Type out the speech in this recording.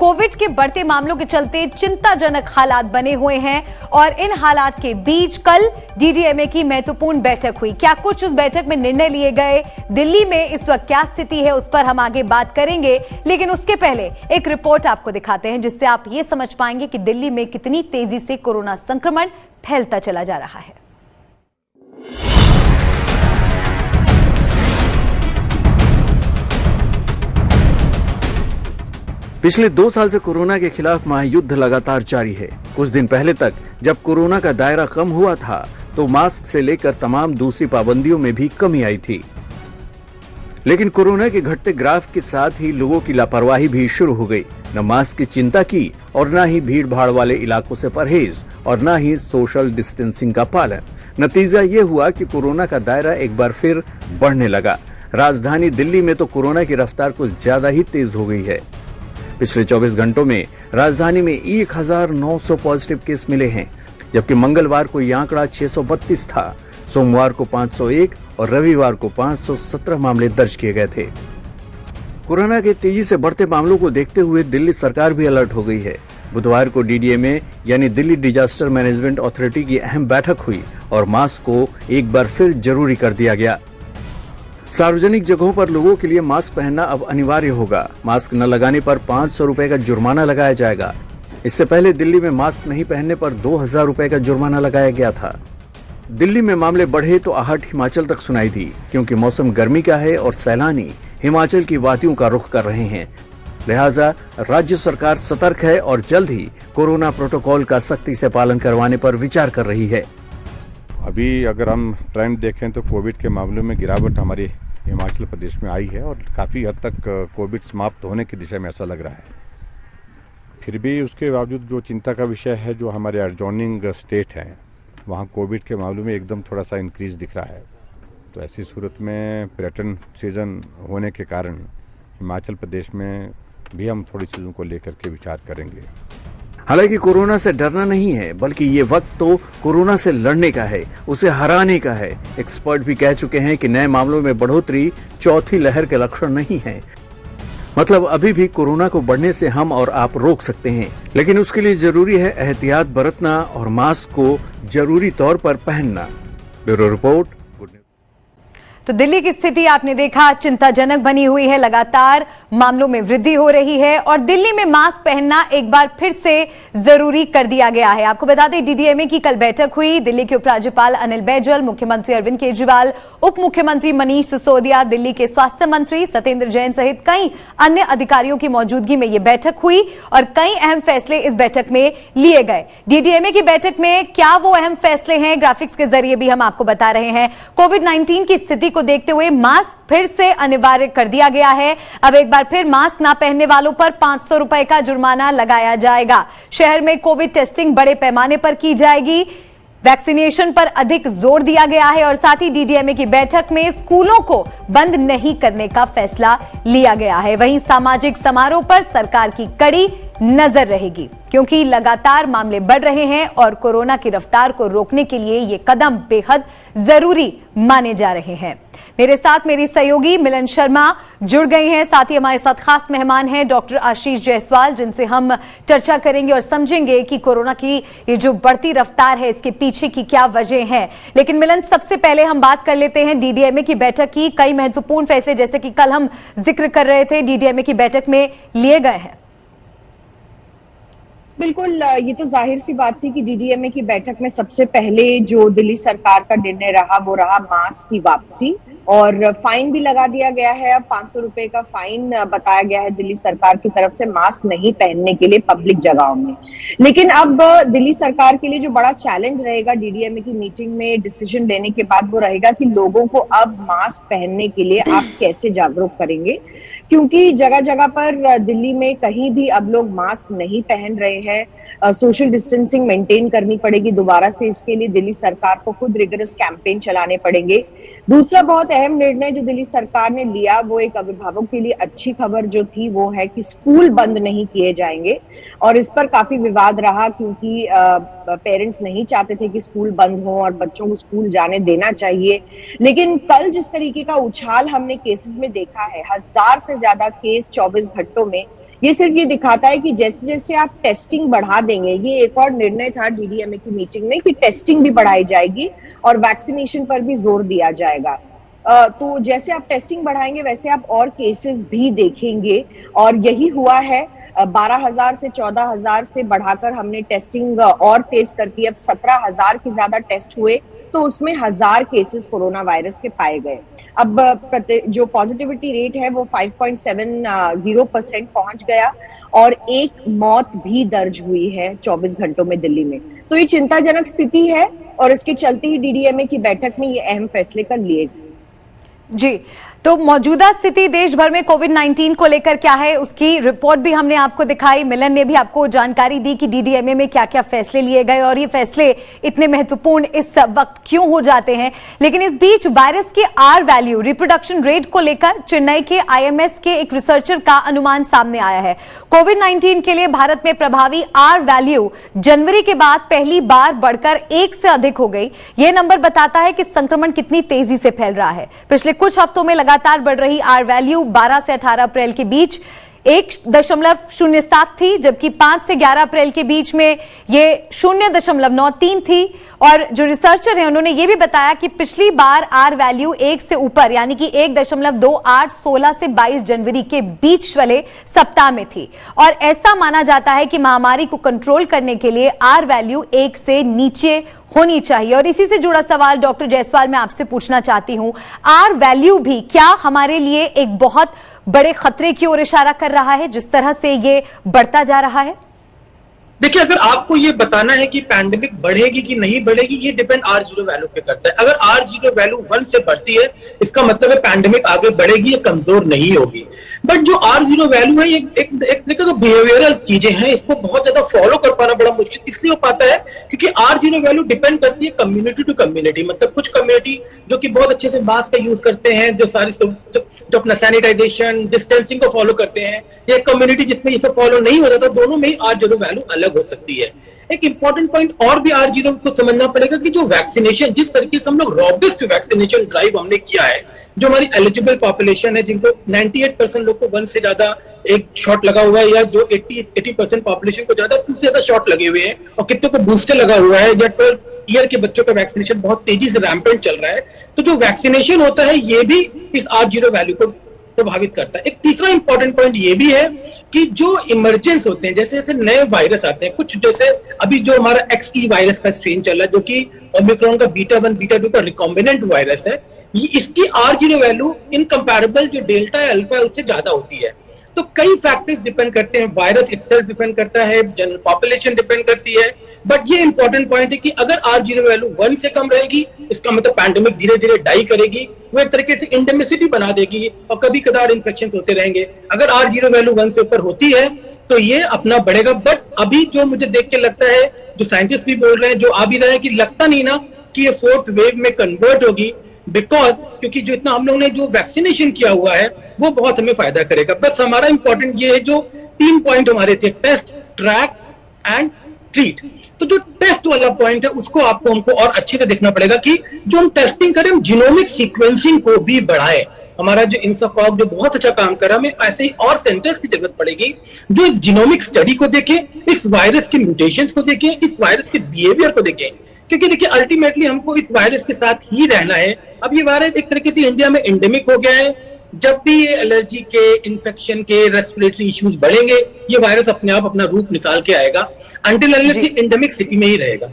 Covid के बढ़ते मामलों के चलते चिंताजनक हालात बने हुए हैं और इन हालात के बीच कल डीडीएमए की महत्वपूर्ण बैठक हुई। क्या कुछ उस बैठक में निर्णय लिए गए, दिल्ली में इस वक्त क्या स्थिति है, उस पर हम आगे बात करेंगे। लेकिन उसके पहले एक रिपोर्ट आपको दिखाते हैं जिससे आप ये समझ पाएंगे कि दिल्ली में कितनी तेजी से कोरोना संक्रमण फैलता चला जा रहा है। पिछले 2 साल से कोरोना के खिलाफ महायुद्ध लगातार जारी है। कुछ दिन पहले तक जब कोरोना का दायरा कम हुआ था तो मास्क से लेकर तमाम दूसरी पाबंदियों में भी कमी आई थी। लेकिन कोरोना के घटते ग्राफ के साथ ही लोगों की लापरवाही भी शुरू हो गई। न मास्क की चिंता की और न ही भीड़ भाड़ वाले इलाकों से परहेज और न ही सोशल डिस्टेंसिंग का पालन। नतीजा ये हुआ कि कोरोना का दायरा एक बार फिर बढ़ने लगा। राजधानी दिल्ली में तो कोरोना की रफ्तार कुछ ज्यादा ही तेज हो गई है। पिछले 24 घंटों में राजधानी में 1900 पॉजिटिव केस मिले हैं, जबकि मंगलवार को यह आंकड़ा 632 था। सोमवार को 501 और रविवार को 517 मामले दर्ज किए गए थे। कोरोना के तेजी से बढ़ते मामलों को देखते हुए दिल्ली सरकार भी अलर्ट हो गई है। बुधवार को डीडीएमए यानी दिल्ली डिजास्टर मैनेजमेंट अथॉरिटी की अहम बैठक हुई और मास्क को एक बार फिर जरूरी कर दिया गया। सार्वजनिक जगहों पर लोगों के लिए मास्क पहनना अब अनिवार्य होगा। मास्क न लगाने पर 500 रुपए का जुर्माना लगाया जाएगा। इससे पहले दिल्ली में मास्क नहीं पहनने पर 2000 रुपए का जुर्माना लगाया गया था। दिल्ली में मामले बढ़े तो आहट हिमाचल तक सुनाई दी, क्योंकि मौसम गर्मी का है और सैलानी हिमाचल की वादियों का रुख कर रहे हैं। लिहाजा राज्य सरकार सतर्क है और जल्द ही कोरोना प्रोटोकॉल का सख्ती से पालन करवाने पर विचार कर रही है। अभी अगर हम ट्रेंड देखें तो कोविड के मामलों में गिरावट हमारे हिमाचल प्रदेश में आई है और काफ़ी हद तक कोविड समाप्त होने की दिशा में ऐसा लग रहा है। फिर भी उसके बावजूद जो चिंता का विषय है, जो हमारे एडजॉइनिंग स्टेट हैं, वहाँ कोविड के मामलों में एकदम थोड़ा सा इंक्रीज दिख रहा है। तो ऐसी सूरत में पर्यटन सीजन होने के कारण हिमाचल प्रदेश में भी हम थोड़ी चीज़ों को लेकर के विचार करेंगे। हालांकि कोरोना से डरना नहीं है, बल्कि ये वक्त तो कोरोना से लड़ने का है, उसे हराने का है। एक्सपर्ट भी कह चुके हैं कि नए मामलों में बढ़ोतरी चौथी लहर के लक्षण नहीं है। मतलब अभी भी कोरोना को बढ़ने से हम और आप रोक सकते हैं, लेकिन उसके लिए जरूरी है एहतियात बरतना और मास्क को जरूरी तौर पर पहनना। Bureau report. तो दिल्ली की स्थिति आपने देखा, चिंताजनक बनी हुई है। लगातार मामलों में वृद्धि हो रही है और दिल्ली में मास्क पहनना एक बार फिर से जरूरी कर दिया गया है। आपको बता दें, डीडीएमए की कल बैठक हुई। दिल्ली के उपराज्यपाल अनिल बैजल, मुख्यमंत्री अरविंद केजरीवाल, उप मुख्यमंत्री मनीष सिसोदिया, दिल्ली के स्वास्थ्य मंत्री सत्येंद्र जैन सहित कई अन्य अधिकारियों की मौजूदगी में यह बैठक हुई और कई अहम फैसले इस बैठक में लिए गए। डीडीएमए की बैठक में क्या वो अहम फैसले हैं, ग्राफिक्स के जरिए भी हम आपको बता रहे हैं। कोविड-19 की स्थिति को देखते हुए मास्क फिर से अनिवार्य कर दिया गया है। अब एक बार फिर मास्क ना पहनने वालों पर 500 रुपए का जुर्माना लगाया जाएगा। शहर में कोविड टेस्टिंग बड़े पैमाने पर की जाएगी। वैक्सीनेशन पर अधिक जोर दिया गया है और साथ ही डीडीएमए की बैठक में स्कूलों को बंद नहीं करने का फैसला लिया गया है। वहीं सामाजिक समारोह पर सरकार की कड़ी नजर रहेगी, क्योंकि लगातार मामले बढ़ रहे हैं और कोरोना की रफ्तार को रोकने के लिए ये कदम बेहद जरूरी माने जा रहे हैं। मेरे साथ मेरी सहयोगी मिलन शर्मा जुड़ गई हैं, साथ ही हमारे साथ खास मेहमान हैं डॉक्टर आशीष जायसवाल, जिनसे हम चर्चा करेंगे और समझेंगे कि कोरोना की ये जो बढ़ती रफ्तार है इसके पीछे की क्या वजह है। लेकिन मिलन, सबसे पहले हम बात कर लेते हैं डीडीएमए की बैठक की। कई महत्वपूर्ण फैसले, जैसे कि कल हम जिक्र कर रहे थे, डीडीएमए की बैठक में लिए गए हैं। बिल्कुल, ये तो जाहिर सी बात थी कि डीडीएमए की बैठक में सबसे पहले जो दिल्ली सरकार का निर्णय रहा वो रहा मास्क की वापसी, और फाइन भी लगा दिया गया है। अब 500 रुपए का फाइन बताया गया है दिल्ली सरकार की तरफ से मास्क नहीं पहनने के लिए पब्लिक जगहों में। लेकिन अब दिल्ली सरकार के लिए जो बड़ा चैलेंज रहेगा डीडीएमए की मीटिंग में डिसीजन लेने के बाद, वो रहेगा कि लोगों को अब मास्क पहनने के लिए आप कैसे जागरूक करेंगे, क्योंकि जगह जगह पर दिल्ली में कहीं भी अब लोग मास्क नहीं पहन रहे हैं। सोशल डिस्टेंसिंग मेंटेन करनी पड़ेगी दोबारा से। इसके लिए दिल्ली सरकार को खुद रिगरस कैंपेन चलाने पड़ेंगे। दूसरा बहुत अहम निर्णय जो दिल्ली सरकार ने लिया, वो एक अभिभावक के लिए अच्छी खबर जो थी वो है कि स्कूल बंद नहीं किए जाएंगे। और इस पर काफी विवाद रहा, क्योंकि पेरेंट्स नहीं चाहते थे कि स्कूल बंद हो और बच्चों को स्कूल जाने देना चाहिए। लेकिन कल जिस तरीके का उछाल हमने केसेस में देखा है, 1000 से ज्यादा केस 24 घंटों में, ये सिर्फ ये दिखाता है कि जैसे जैसे आप टेस्टिंग बढ़ा देंगे, ये एक और निर्णय था डीडीएमए की मीटिंग में कि टेस्टिंग भी बढ़ाई जाएगी और वैक्सीनेशन पर भी जोर दिया जाएगा। तो जैसे आप टेस्टिंग बढ़ाएंगे वैसे आप और केसेस भी देखेंगे, और यही हुआ है। 12,000 से 14,000 से बढ़ाकर हमने टेस्टिंग और तेज कर दी। अब 17,000 के ज्यादा टेस्ट हुए तो उसमें 1,000 केसेस कोरोना वायरस के पाए गए। अब जो पॉजिटिविटी रेट है वो 5.70% पहुंच गया और एक मौत भी दर्ज हुई है 24 घंटों में दिल्ली में। तो ये चिंताजनक स्थिति है और इसके चलते ही डीडीएमए की बैठक में ये अहम फैसले कर लिए गए। जी, तो मौजूदा स्थिति देश भर में कोविड-19 को लेकर क्या है, उसकी रिपोर्ट भी हमने आपको दिखाई। मिलन ने भी आपको जानकारी दी कि डीडीएमए में क्या क्या फैसले लिए गए और ये फैसले इतने महत्वपूर्ण इस वक्त क्यों हो जाते हैं। लेकिन इस बीच वायरस के आर वैल्यू, रिप्रोडक्शन रेट को लेकर चेन्नई के आईएमएस के एक रिसर्चर का अनुमान सामने आया है। कोविड-19 के लिए भारत में प्रभावी आर वैल्यू जनवरी के बाद पहली बार बढ़कर 1 से अधिक हो गई। यह नंबर बताता है कि संक्रमण कितनी तेजी से फैल रहा है। पिछले कुछ हफ्तों में लगातार बढ़ रही आर वैल्यू 12 से 18 अप्रैल के बीच 1.07 थी, जबकि 5 से 11 अप्रैल के बीच में ये 0.93 थी। और जो रिसर्चर हैं उन्होंने ये भी बताया कि पिछली बार आर वैल्यू 1 से ऊपर यानी कि 1.28 16 से 22 जनवरी के बीच वाले सप्ताह में थी। और ऐसा माना जाता है कि महामारी को कंट्रोल करने के लिए आर वैल्यू 1 से नीचे होनी चाहिए। और इसी से जुड़ा सवाल डॉक्टर जायसवाल मैं आपसे पूछना चाहती हूं, आर वैल्यू भी क्या हमारे लिए एक बहुत बड़े खतरे की ओर इशारा कर रहा है जिस तरह से ये बढ़ता जा रहा है? देखिए, अगर आपको ये बताना है कि पैंडेमिक बढ़ेगी कि नहीं बढ़ेगी, ये डिपेंड R0 वैल्यू पे करता है। अगर R0 वैल्यू 1 से बढ़ती है, इसका मतलब है पैंडेमिक आगे बढ़ेगी या कमजोर नहीं होगी। बट जो R0 वैल्यू है, एक तरीके का बिहेवियरल चीजें हैं, इसको बहुत ज्यादा फॉलो कर पाना बड़ा मुश्किल इसलिए हो पाता है क्योंकि R0 वैल्यू डिपेंड करती है कम्युनिटी टू कम्युनिटी। मतलब कुछ कम्युनिटी जो कि बहुत अच्छे से मास्क का यूज करते हैं, जो सारी जो अपना सैनिटाइजेशन, डिस्टेंसिंग को फॉलो करते हैं, या कम्युनिटी जिसमें ये सब फॉलो नहीं हो जाता, दोनों में ही R0 वैल्यू अलग हो सकती है। एक इंपॉर्टेंट पॉइंट और भी R0 को समझना पड़ेगा कि जो वैक्सीनेशन, जिस तरीके से हम लोग रॉबस्ट वैक्सीनेशन ड्राइव हमने किया है, जो हमारी एलिजिबल पॉपुलेशन है जिनको 98% लोग को 1 से ज्यादा एक शॉट लगा हुआ है, या जो 80% पॉपुलेशन को ज्यादा 2 से ज्यादा शॉट लगे हुए हैं, और कितने को बूस्टर लगा हुआ है, या 12 ईयर के बच्चों का वैक्सीनेशन बहुत तेजी से रैम्पेंट चल रहा है। तो जो वैक्सीनेशन होता है ये भी इस R0 वैल्यू को प्रभावित करता है। एक तीसरा इंपॉर्टेंट पॉइंट ये भी है कि जो इमरजेंस होते हैं, जैसे जैसे नए वायरस आते हैं, कुछ जैसे अभी जो हमारा XE वायरस का स्ट्रेन चल रहा है, जो कि ओमिक्रॉन का बीटा 1 बीटा 2 का रिकॉम्बिनेंट वायरस है, ये इसकी R0 वैल्यू इनकंपैरेबल जो डेल्टा या अल्फा है उससे ज्यादा होती है। तो कई फैक्टर्स डिपेंड करते हैं, वायरस इटसेल्फ डिपेंड करता है, जनरल पॉपुलेशन डिपेंड करती है। बट ये इंपॉर्टेंट पॉइंट है कि अगर R0 वैल्यू 1 से कम रहेगी, इसका मतलब पैंडेमिक धीरे धीरे डाई करेगी, वो एक तरीके से इंडेमिसिटी बना देगी और कभी कदार इन्फेक्शन होते रहेंगे। अगर R0 वैल्यू 1 से ऊपर होती है तो ये अपना बढ़ेगा। बट अभी जो मुझे देख के लगता है, जो साइंटिस्ट भी बोल रहे हैं, जो आ भी रहे हैं, कि लगता नहीं ना कि ये 4th वेव में कन्वर्ट होगी, बिकॉज क्योंकि जो इतना हम लोगों ने जो वैक्सीनेशन किया हुआ है वो बहुत हमें फायदा करेगा। बस हमारा इंपॉर्टेंट ये है, जो 3 पॉइंट हमारे थे, टेस्ट, ट्रैक एंड ट्रीट। तो जो टेस्ट वाला पॉइंट है उसको हमको और अच्छे से देखना पड़ेगा कि जो हम टेस्टिंग करें, हम जीनोमिक सीक्वेंसिंग को भी बढ़ाएं। हमारा जो इंसाफॉग जो बहुत अच्छा काम कर रहा है, हमें ऐसे ही और सेंटर्स की जरूरत पड़ेगी जो इस जीनोमिक स्टडी को देखें, इस वायरस के म्यूटेशंस को देखें, इस वायरस के बिहेवियर को देखें। क्योंकि देखिए, अल्टीमेटली हमको इस वायरस के साथ ही रहना है। अब ये वायरस एक तरीके से इंडिया में एंडेमिक हो गया है। जब भी ये एलर्जी के, इन्फेक्शन के, रेस्पिरेटरी इश्यूज बढ़ेंगे, ये वायरस अपने आप अपना रूप निकाल के आएगा। अनटिल अनलेस ये एंडेमिक स्थिति में ही रहेगा।